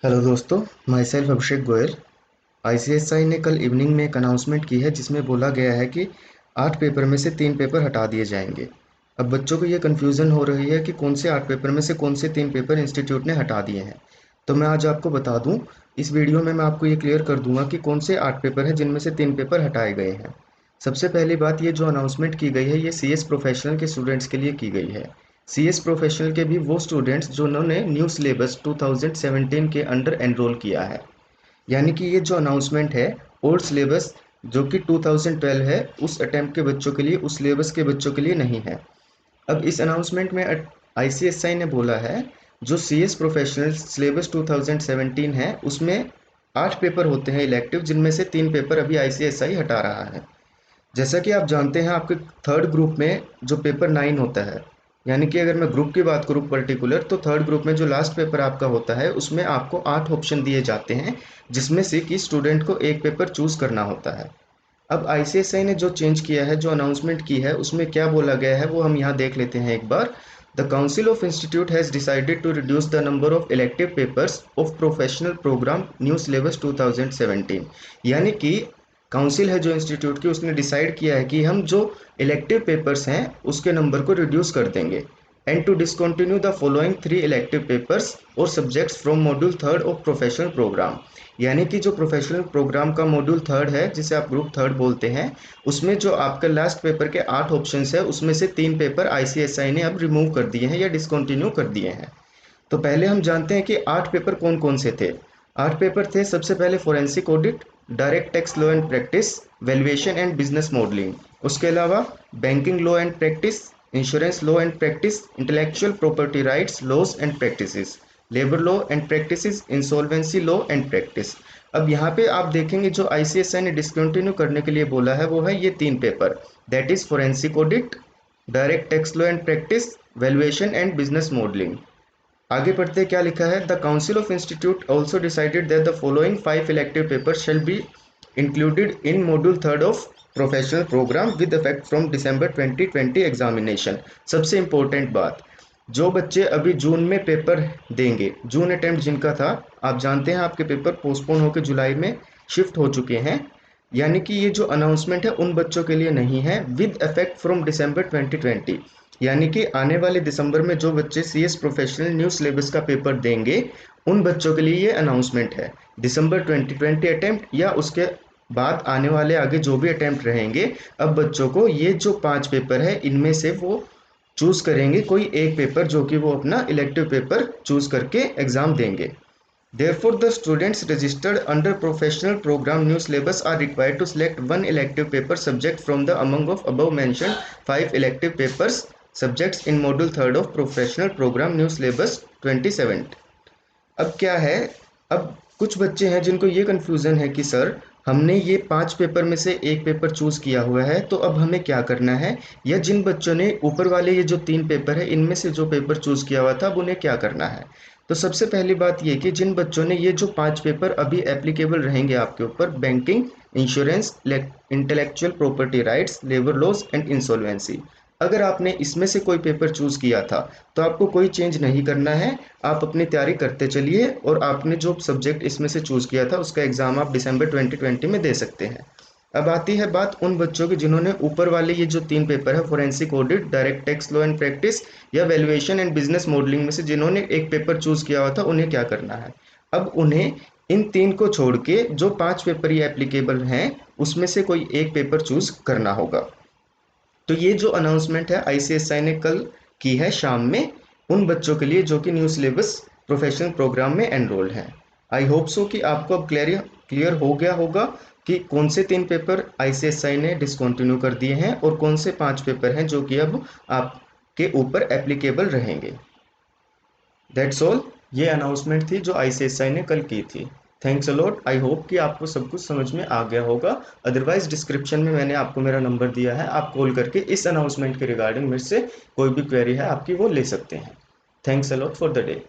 Hello दोस्तों, my self Abhishek Goyal. ICSI ने कल इवनिंग में एक अनाउंसमेंट की है जिसमें बोला गया है कि 8 पेपर में से 3 पेपर हटा दिए जाएंगे। अब बच्चों को ये कन्फ्यूज़न हो रही है कि कौन से 8 पेपर में से कौन से 3 पेपर इंस्टीट्यूट ने हटा दिए हैं। तो मैं आज आपको बता दूं, इस वीडियो में मैं आपको ये क्लियर कर दूंगा कि कौन से 8 पेपर हैं जिनमें से 3 पेपर हटाए गए हैं। सबसे पहली बात, ये जो अनाउंसमेंट की गई है ये सीएस प्रोफेशनल के स्टूडेंट्स के लिए की गई है। सीएस प्रोफेशनल के भी वो स्टूडेंट्स जिन्होंने न्यू सिलेबस 2017 के अंडर एनरोल किया है। यानी कि ये जो अनाउंसमेंट है, ओल्ड सिलेबस जो कि 2012 है उस अटेम्प्ट के बच्चों के लिए, उस सिलेबस के बच्चों के लिए नहीं है। अब इस अनाउंसमेंट में आईसीएसआई ने बोला है, जो सीएस प्रोफेशनल सिलेबस 2017 है उसमें 8 पेपर होते हैं इलेक्टिव, जिनमें से 3 पेपर अभी आईसीएसआई हटा रहा है। जैसा कि आप जानते हैं, आपके थर्ड ग्रुप में जो पेपर 9 होता है, यानी कि अगर मैं ग्रुप की बात करूँ पर्टिकुलर, तो थर्ड ग्रुप में जो लास्ट पेपर आपका होता है उसमें आपको 8 ऑप्शन दिए जाते हैं, जिसमें से कि स्टूडेंट को एक पेपर चूज़ करना होता है। अब आईसीएसआई ने जो चेंज किया है, जो अनाउंसमेंट की है, उसमें क्या बोला गया है वो हम यहाँ देख लेते हैं एक बार। The council of institute has decided to reduce the number of elective papers of professional program new syllabus 2017। यानी कि काउंसिल है जो इंस्टीट्यूट की, उसने डिसाइड किया है कि हम जो इलेक्टिव पेपर्स हैं उसके नंबर को रिड्यूस कर देंगे, and to discontinue the following 3 elective papers और subjects from module third of professional program. यानी कि जो प्रोफेशनल प्रोग्राम का मॉड्यूल थर्ड है, जिसे आप ग्रुप थर्ड बोलते हैं, उसमें जो आपका लास्ट पेपर के 8 ऑप्शंस है उसमें से 3 पेपर आईसीएसआई ने अब रिमूव कर दिए हैं या डिसकंटिन्यू कर दिए हैं। तो पहले हम जानते हैं कि 8 पेपर कौन कौन से थे। 8 पेपर थे, सबसे पहले forensic audit, direct tax law and practice, valuation and business modelling. उसके अलावा banking law and practice, insurance law and practice, intellectual property rights laws and practices, labour law and practices, insolvency law and practice. अब यहाँ पे आप देखेंगे जो ICSI ने discontinue करने के लिए बोला है वो है ये 3 paper, that is forensic audit, direct tax law and practice, valuation and business modelling. आगे पढ़ते क्या लिखा है। The council of institute also decided that the following 5 elective paper shall be included in module third of professional programme with effect from December 2020 examination. सबसे important बात, जो बच्चे अभी जून में पेपर देंगे, जून अटेम्प्ट जिनका था, आप जानते हैं आपके पेपर पोस्टपोन होकर जुलाई में शिफ्ट हो चुके हैं। यानी कि ये जो अनाउंसमेंट है उन बच्चों के लिए नहीं है, विद इफेक्ट फ्रॉम दिसंबर 2020। यानी कि आने वाले दिसंबर में जो बच्चे सीएस प्रोफेशनल न्यू सिलेबस का पेपर देंगे, उन बच्चों के लिए ये अनाउंसमेंट है। दिसंबर 2020 अटेम्प्ट या उसके बाद आने वाले आगे जो भी अटेम्प्ट रहेंगे, अब बच्चों को ये जो 5 पेपर है इनमें से वो चूज़ करेंगे कोई एक पेपर, जो कि वो अपना इलेक्टिव पेपर चूज़ करके एग्ज़ाम देंगे। Therefore, the students registered under professional program new syllabus are required to select one elective paper subject from the among of above mentioned 5 elective papers subjects in module third of professional program new syllabus 27। अब क्या है, अब कुछ बच्चे हैं जिनको ये confusion है कि सर हमने ये 5 पेपर में से एक पेपर चूज़ किया हुआ है, तो अब हमें क्या करना है, या जिन बच्चों ने ऊपर वाले ये जो 3 पेपर है इनमें से जो पेपर चूज़ किया हुआ था अब उन्हें क्या करना है। तो सबसे पहली बात ये कि जिन बच्चों ने ये जो 5 पेपर अभी एप्लीकेबल रहेंगे आपके ऊपर, banking, insurance, intellectual property rights, labour laws and insolvency, अगर आपने इसमें से कोई पेपर चूज़ किया था तो आपको कोई चेंज नहीं करना है। आप अपनी तैयारी करते चलिए और आपने जो सब्जेक्ट इसमें से चूज़ किया था उसका एग्ज़ाम आप दिसंबर 2020 में दे सकते हैं। अब आती है बात उन बच्चों की जिन्होंने ऊपर वाले ये जो 3 पेपर है, forensic audit, direct tax law and practice या वैल्यूएशन एंड बिजनेस मॉडलिंग में से जिन्होंने एक पेपर चूज़ किया हुआ था, उन्हें क्या करना है। अब उन्हें इन 3 को छोड़ के जो 5 पेपर ये एप्लीकेबल हैं उसमें से कोई एक पेपर चूज़ करना होगा। तो ये जो अनाउंसमेंट है आईसीएसआई ने कल की है शाम में, उन बच्चों के लिए जो कि न्यू सिलेबस प्रोफेशनल प्रोग्राम में एनरोल्ड हैं। आई होप सो कि आपको अब क्लियर हो गया होगा कि कौन से 3 पेपर आईसीएसआई ने डिसकंटिन्यू कर दिए हैं और कौन से 5 पेपर हैं जो कि अब आपके ऊपर एप्लीकेबल रहेंगे। दैट्स ऑल, ये अनाउंसमेंट थी जो आईसीएसआई ने कल की थी। Thanks a lot. I hope कि आपको सब कुछ समझ में आ गया होगा। अदरवाइज डिस्क्रिप्शन में मैंने आपको मेरा नंबर दिया है, आप कॉल करके इस अनाउंसमेंट के रिगार्डिंग मेरे से कोई भी क्वेरी है आपकी वो ले सकते हैं। Thanks a lot for the day.